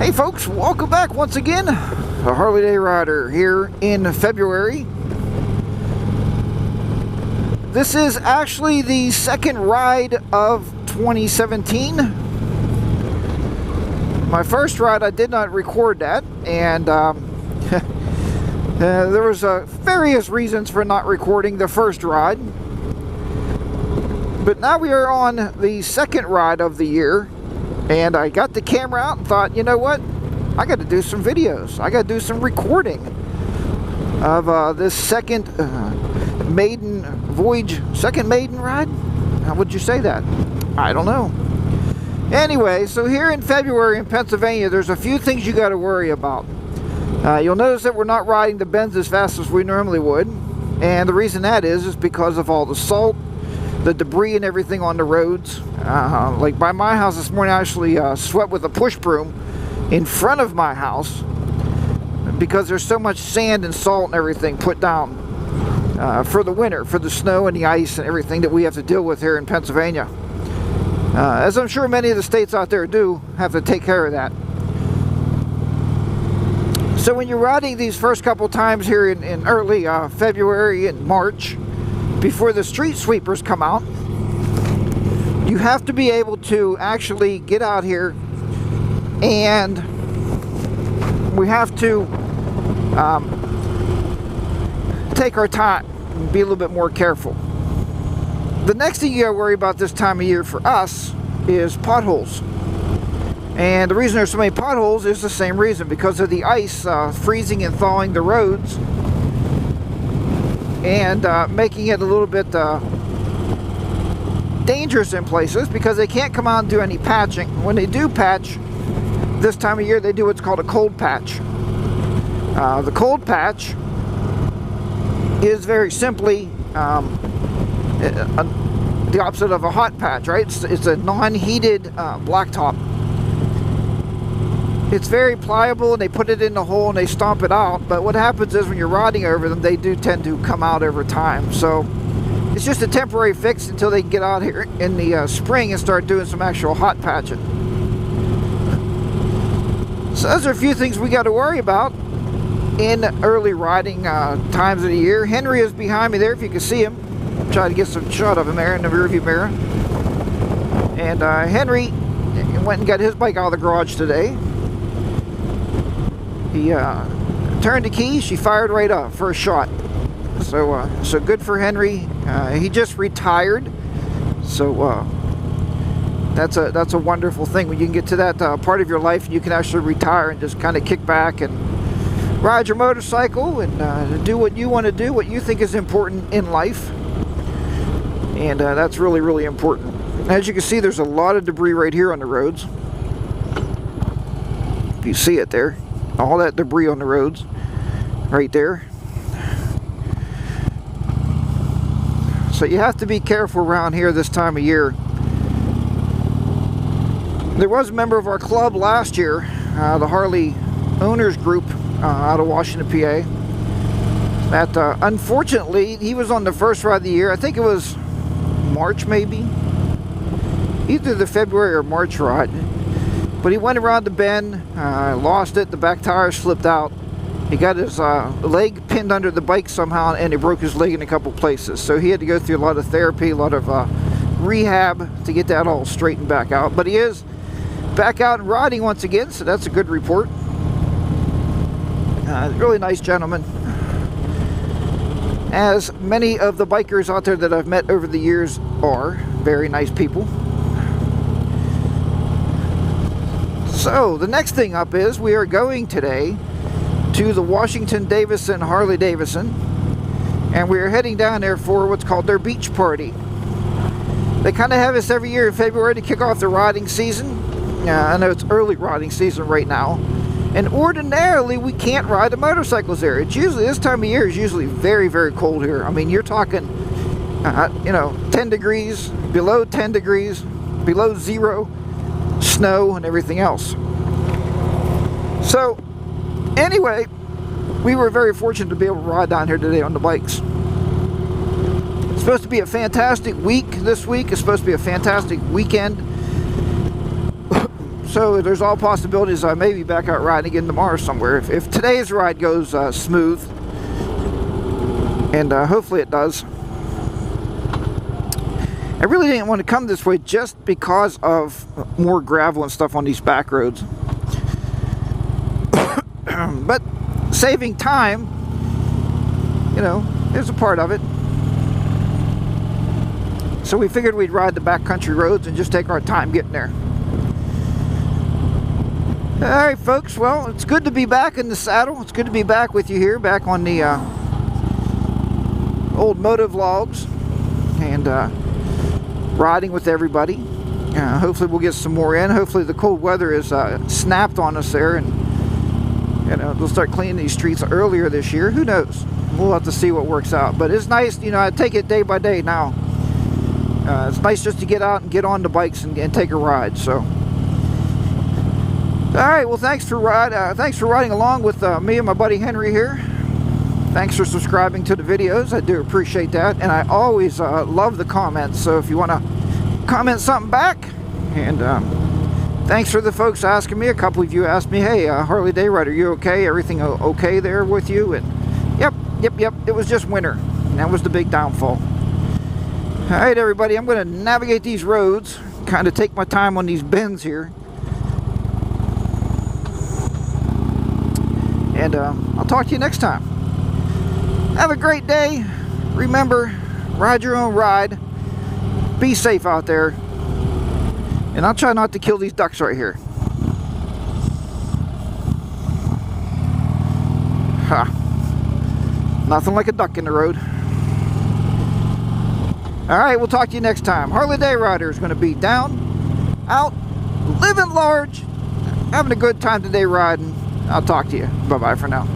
Hey folks, welcome back once again. The Harley Day Rider here in February. This is actually the second ride of 2017. My first ride, I did not record that, and there was various reasons for not recording the first ride. But now we are on the second ride of the year. And I got the camera out and thought, you know what? I got to do some videos. I got to do some recording of this second maiden voyage, second maiden ride? How would you say that? I don't know. Anyway, so here in February in Pennsylvania, there's a few things you got to worry about. You'll notice that we're not riding the bends as fast as we normally would. And the reason that is because of all the salt, the debris and everything on the roads. Like by my house this morning, I actually swept with a push broom in front of my house because there's so much sand and salt and everything put down for the winter, for the snow and the ice and everything that we have to deal with here in Pennsylvania. As I'm sure many of the states out there do have to take care of that. So when you're riding these first couple times here in early February and March, before the street sweepers come out, you have to be able to actually get out here, and we have to take our time and be a little bit more careful. The next thing you gotta worry about this time of year for us is potholes. And the reason there's so many potholes is the same reason, because of the ice freezing and thawing the roads and making it a little bit dangerous in places, because they can't come out and do any patching. When they do patch this time of year, they do what's called a cold patch. The cold patch is very simply the opposite of a hot patch, right? It's a non-heated blacktop. It's very pliable, and they put it in the hole and they stomp it out. But what happens is when you're riding over them, they do tend to come out over time. So it's just a temporary fix until they can get out here in the spring and start doing some actual hot patching. So those are a few things we got to worry about in early riding times of the year. Henry is behind me there, if you can see him. Try to get some shot of him there in the rearview mirror. And Henry went and got his bike out of the garage today. He turned the key, she fired right up for a shot. So good for Henry. He just retired, so that's a wonderful thing when you can get to that part of your life and you can actually retire and just kind of kick back and ride your motorcycle and do what you want to do, what you think is important in life. And that's really, really important. As you can see, there's a lot of debris right here on the roads. If you see it there. All that debris on the roads right there. So you have to be careful around here this time of year. There was a member of our club last year, the Harley Owners Group out of Washington, PA, that unfortunately he was on the first ride of the year. I think it was March, maybe, either the February or March ride. But he went around the bend, lost it, the back tire slipped out. He got his leg pinned under the bike somehow, and he broke his leg in a couple places. So he had to go through a lot of therapy, a lot of rehab to get that all straightened back out. But he is back out and riding once again, so that's a good report. Really nice gentleman. As many of the bikers out there that I've met over the years are, very nice people. So the next thing up is we are going today to the Washington-Davidson Harley-Davidson, and we are heading down there for what's called their beach party. They kind of have this every year in February to kick off the riding season. I know it's early riding season right now, and ordinarily we can't ride the motorcycles there. It's usually, this time of year is usually very, very cold here. I mean, you're talking 10 degrees, below 10 degrees, below zero, snow and everything else. So anyway, we were very fortunate to be able to ride down here today on the bikes. It's supposed to be a fantastic week this week. It's supposed to be a fantastic weekend. So there's all possibilities I may be back out riding again tomorrow somewhere. If today's ride goes smooth, and hopefully it does. I really didn't want to come this way just because of more gravel and stuff on these back roads. But saving time, you know, is a part of it. So we figured we'd ride the backcountry roads and just take our time getting there. Alright folks, well, it's good to be back in the saddle. It's good to be back with you here, back on the old moto vlogs. And riding with everybody. Hopefully we'll get some more in. Hopefully the cold weather is snapped on us there, and you know, they'll start cleaning these streets earlier this year. Who knows? We'll have to see what works out. But it's nice, you know, I take it day by day now. It's nice just to get out and get on the bikes and take a ride. So, all right. Well, thanks for riding along with me and my buddy Henry here. Thanks for subscribing to the videos. I do appreciate that. And I always love the comments. So if you want to comment something back. And thanks for the folks asking me. A couple of you asked me, hey, Harley Day Rider, you okay? Everything okay there with you? And yep. It was just winter. And that was the big downfall. All right, everybody. I'm going to navigate these roads. Kind of take my time on these bends here. And I'll talk to you next time. Have a great day. Remember, ride your own ride. Be safe out there. And I'll try not to kill these ducks right here. Ha. Nothing like a duck in the road. Alright, we'll talk to you next time. Harley Day Rider is going to be down, out, living large, having a good time today riding. I'll talk to you. Bye-bye for now.